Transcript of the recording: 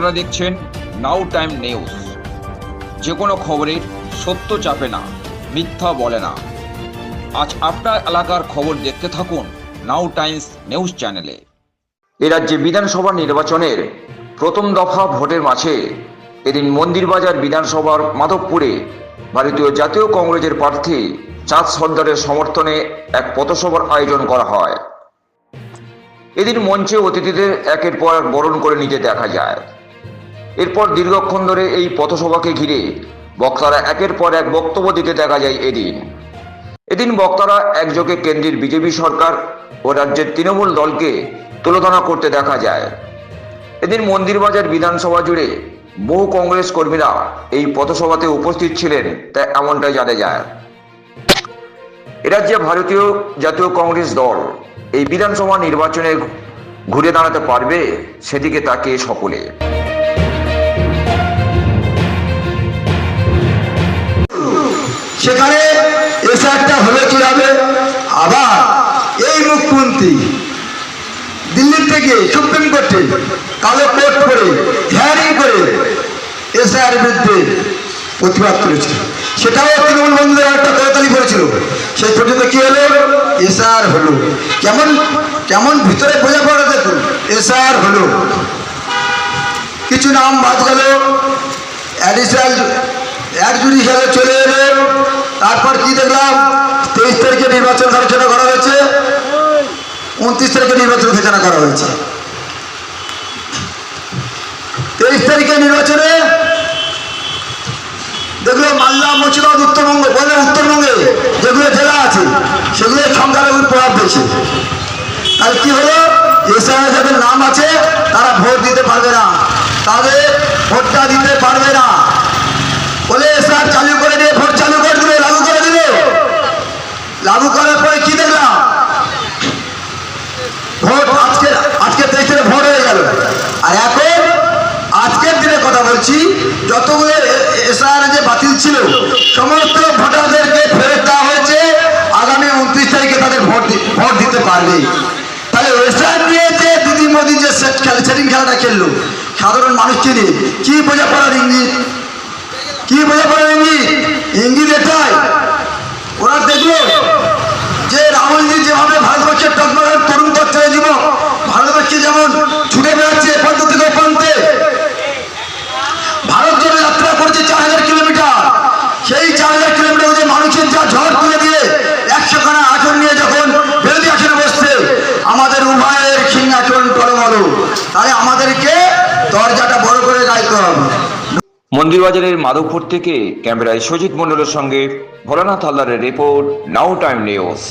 আপনারা দেখছেন নাও time news. যে কোনো খবরের সত্য চাপে না, মিথ্যা বলে না। আজ আপনার এলাকার খবর দেখতে থাকুন নাও টাইমস নিউজ চ্যানেলে। এ রাজ্যে বিধানসভা নির্বাচনের প্রথম দফা ভোটের মাঝে এদিন মন্দিরবাজার বিধানসভার মাধবপুরে ভারতীয় জাতীয় কংগ্রেসের প্রার্থী চাঁদ সর্দারের সমর্থনে এক পথসভার আয়োজন করা হয়। এদিন মঞ্চে অতিথিদের একের পর এক বরণ করে নিতে দেখা যায়। এরপর দীর্ঘক্ষণ ধরে এই পথসভাকে ঘিরে বক্তারা একের পর এক বক্তব্য দিতে দেখা যায়। এদিন বক্তারা একযোগে কেন্দ্রের বিজেপি সরকার ও রাজ্যের তৃণমূল দলকে তুলোধনা করতে দেখা যায়। এদিন মন্দিরবাজার বিধানসভা জুড়ে বহু কংগ্রেস কর্মীরা এই পথসভাতে উপস্থিত ছিলেন, তা এমনটাই জানা যায়। এ রাজ্যে ভারতীয় জাতীয় কংগ্রেস দল এই বিধানসভা নির্বাচনে ঘুরে দাঁড়াতে পারবে, সেদিকে তাকিয়ে সকলে। সেখানে এসে একটা হলে কি হবে, আবার এই মুখ্যমন্ত্রী দিল্লি থেকে সুপ্রিম কোর্টে কালো কোর্ট করে হিয়ারিং করে এসআর বিরুদ্ধে প্রতিবাদ করেছিল। সেটাও তৃণমূল বন্ধুদের একটা করতালি করেছিল। সেই পর্যন্ত কি হলো, এসআর হলো। কেমন কেমন ভিতরে বোঝাপড়া দেখুন, এসআর হলো। কিছু নাম বাদ গেল, অ্যাডিশনাল একজুরি হিসাবে চলে এলো। তারপর কি দেখলাম, 23 তারিখে নির্বাচন ঘোষণা করা হয়েছে, 29 তারিখে নির্বাচন ঘোষণা করা হয়েছে। 23 তারিখে নির্বাচনে দেখলো মালদা, মুর্শিদাবাদ, উত্তরবঙ্গে যেগুলো জেলা আছে সেগুলো সংখ্যালঘুর প্রভাব পেয়েছে। তাহলে কি হলো, এসআইআর যাদের নাম আছে তারা ভোট দিতে পারবে না, তাদের ভোটটা দিতে পারবে না বলে এসআইআর চালু করে দিয়ে ভোট চালু করে দিল, লাগু করে দিল। লাগু করার পরে কি দেখলাম, ভোট আজকে 23 তারিখে ভোট হয়ে গেল। আর এখন আজকের দিনে কথা বলছি, যতগুলো এসআইআর যে বাতিল ছিল সমস্ত ভোটারদেরকে ফেরত দেওয়া হয়েছে। আগামী 29 তারিখে তাদের ভোট দিতে পারবে। তাহলে এসআইআর নিয়ে যে দিদি মোদী যে সেটিং খেলাটা খেললো সাধারণ মানুষকে নিয়ে, কি বোঝাপড়ার ইঙ্গিত, কি বোঝাপড়ার ইঙ্গিত? ইঙ্গিত এটাই, ওরা দেখলো যে রাহুলজি যেভাবে ভারতবর্ষের টকমকের তরুণ তরুণী যুবক ভারতবর্ষে যেমন ছুটে বেড়াচ্ছে এ প্রান্ত থেকে প্রান্তে, ভারত জুড়ে যাত্রা করছে 4000 কিলোমিটার। সেই 4000 কিলোমিটার যে মানুষের যা ঝড় তুলে দিয়ে 100 খানা আসন নিয়ে যখন বিরোধী আসনে বসছে, আমাদের উভয়ের সিংহাসন টলমল। তাহলে আমাদেরকে দরজাটা বড় করে গাইতে হবে। মন্দিরবাজারের মাধবপুর থেকে ক্যামেরায় সজিত মণ্ডলের সঙ্গে ভোলানাথ হালদারের রিপোর্ট, নাও টাইম নিউজ।